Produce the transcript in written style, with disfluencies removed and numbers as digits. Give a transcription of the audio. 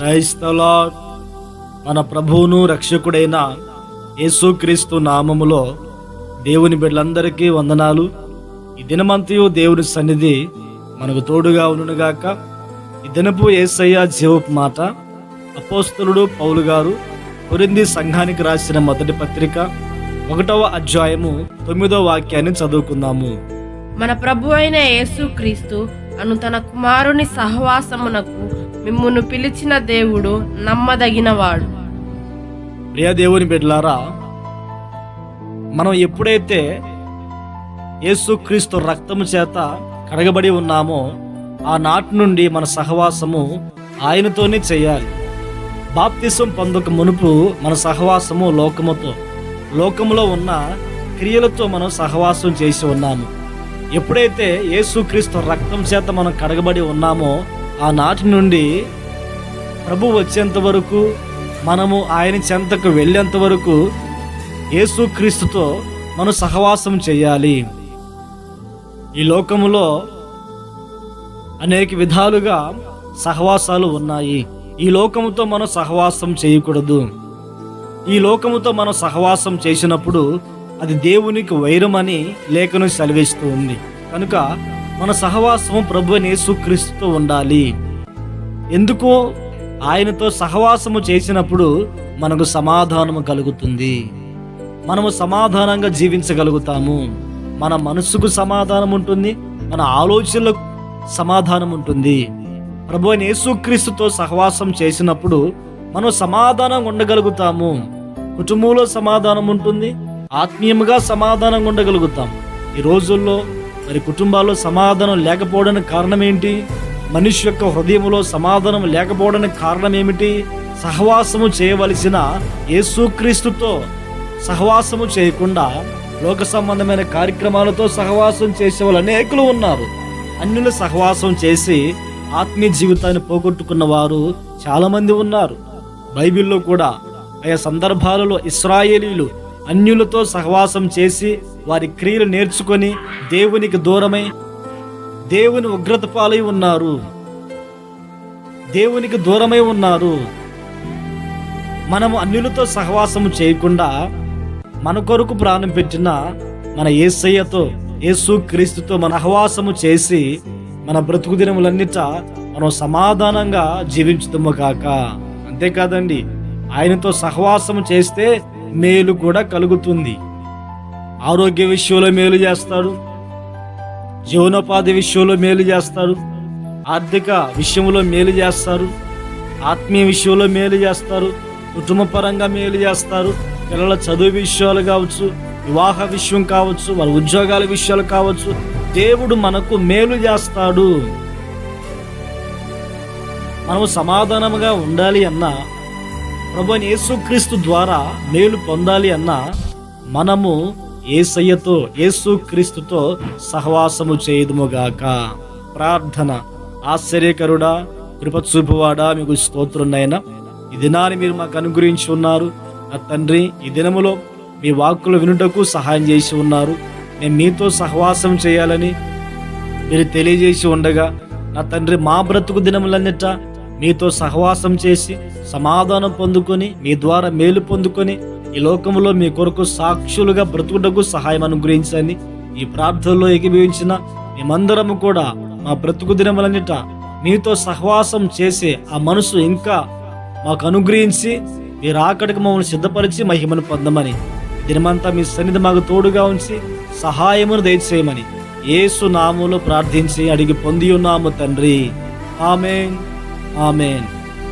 Praise the lord. మన ప్రభువును రక్షకుడైన యేసుక్రీస్తు నామములో దేవుని బిడ్డలందరికీ వందనాలు. ఈ దినమంతయు దేవుని సన్నిధి మనకు తోడుగా ఉండునుగాక. ఈ దినపు యేసయ్య జీవపు మాట అపోస్తలుడు పౌలు గారు కొరింథీ సంఘానికి రాసిన మొదటి పత్రిక 1వ అధ్యాయము 9వ వాక్యాన్ని చదువుకుందాము. మన ప్రభు అయిన యేసుక్రీస్తు అను తన కుమారుని సహవాసమునకు మిమ్మును పిలిచిన దేవుడు నమ్మదగినవాడు. ప్రియ దేవుని బిడ్డలారా, మనం ఎప్పుడైతే యేసుక్రీస్తు రక్తము చేత కడగబడి ఉన్నామో ఆనాటి నుండి మన సహవాసము ఆయనతోనే చేయాలి. బాప్తిసం పొందక మునుపు మన సహవాసము లోకములో ఉన్న క్రియలతో మనం సహవాసం చేసి ఉన్నాము. ఎప్పుడైతే యేసుక్రీస్తు రక్తం చేత మనం కడగబడి ఉన్నామో ఆనాటి నుండి ప్రభు వచ్చేంత వరకు, మనము ఆయన చెంతకు వెళ్ళేంత వరకు యేసుక్రీస్తుతో మనం సహవాసం చేయాలి. ఈ లోకములో అనేక విధాలుగా సహవాసాలు ఉన్నాయి. ఈ లోకముతో మనం సహవాసం చేయకూడదు. ఈ లోకముతో మనం సహవాసం చేసినప్పుడు అది దేవునికి వైరమని లేఖనం సెలవిస్తూ ఉంది. కనుక మన సహవాసము ప్రభు యేసుక్రీస్తుతో ఉండాలి. ఎందుకు? ఆయనతో సహవాసము చేసినప్పుడు మనకు సమాధానము కలుగుతుంది. మనము సమాధానంగా జీవించగలుగుతాము. మన మనసుకు సమాధానం ఉంటుంది, మన ఆలోచనలకు సమాధానం ఉంటుంది. ప్రభు యేసుక్రీస్తుతో సహవాసం చేసినప్పుడు మనం సమాధానంగా ఉండగలుగుతాము. కుటుంబంలో సమాధానం ఉంటుంది, ఆత్మీయంగా సమాధానంగా ఉండగలుగుతాం. ఈ రోజుల్లో మరి కుటుంబాల్లో సమాధానం లేకపోవడానికి కారణం ఏంటి? మనిషి యొక్క హృదయంలో సమాధానం లేకపోవడానికి కారణం ఏమిటి? సహవాసము చేయవలసిన యేసుక్రీస్తుతో సహవాసము చేయకుండా లోక సంబంధమైన కార్యక్రమాలతో సహవాసం చేసే వాళ్ళు అనేకులు ఉన్నారు. అన్యుల సహవాసం చేసి ఆత్మీయ జీవితాన్ని పోగొట్టుకున్న వారు చాలా మంది ఉన్నారు. బైబిల్లో కూడా ఆయా సందర్భాలలో ఇశ్రాయేలీలు అన్యులతో సహవాసం చేసి వారి క్రియలు నేర్చుకొని దేవునికి దూరమై దేవుని ఉగ్రత పాలై ఉన్నారు. దేవునికి దూరమై ఉన్నారు. మనము అన్యులతో సహవాసము చేయకుండా మన కొరకు ప్రాణం పెట్టిన మన యేసయ్యతో, యేసుక్రీస్తుతో మన సహవాసము చేసి మన బ్రతుకు దినములన్నిట మనం సమాధానంగా జీవించుదాము కాక. అంతేకాదండి, ఆయనతో సహవాసము చేస్తే మేలు కూడా కలుగుతుంది. ఆరోగ్య విషయంలో మేలు చేస్తాడు, జీవనోపాధి విషయంలో మేలు చేస్తాడు, ఆర్థిక విషయంలో మేలు చేస్తారు, ఆత్మీయ విషయంలో మేలు చేస్తారు, కుటుంబ పరంగా మేలు చేస్తారు. పిల్లల చదువు విషయాలు కావచ్చు, వివాహ విషయం కావచ్చు, వాళ్ళ ఉద్యోగాల విషయాలు కావచ్చు, దేవుడు మనకు మేలు చేస్తాడు. మనము సమాధానముగా ఉండాలి అన్నా, ప్రభు యేసుక్రీస్తు ద్వారా మేలు పొందాలి అన్నా మనము యేసయ్యతో, యేసుక్రీస్తుతో సహవాసము చేయుదుముగాక. ప్రార్థన. ఆశ్చర్యకరుడా, కృప చూపువాడా, మీకు స్తోత్రం నాయనా. ఈ దినాన్ని మీరు మాకు అనుగ్రహించి ఉన్నారు నా తండ్రి. ఈ దినములో మీ వాక్కులు వినుటకు సహాయం చేసి ఉన్నారు. నేను మీతో సహవాసం చేయాలని మీరు తెలియజేసి ఉండగా నా తండ్రి, మా బ్రతుకు దినములన్నిట మీతో సహవాసం చేసి సమాధానం పొందుకొని మీ ద్వారా మేలు పొందుకొని ఈ లోకంలో మీ కొరకు సాక్షులుగా బ్రతుకుటకు సహాయం అనుగ్రహించని ఈ ప్రార్థనలో ఏకీభవించిన మేమందరము కూడా మా బ్రతుకు దినములన్నిట మీతో సహవాసం చేసే ఆ మనసు ఇంకా మాకు అనుగ్రహించి మీరు ఆకడికి మమ్మల్ని సిద్ధపరిచి మహిమను పొందమని, దినమంతా మీ సన్నిధి మాకు తోడుగా ఉంచి సహాయమును దయచేయమని యేసు నామములో ప్రార్థించి అడిగి పొంది ఉన్నాము తండ్రి. ఆమేన్, ఆమేన్.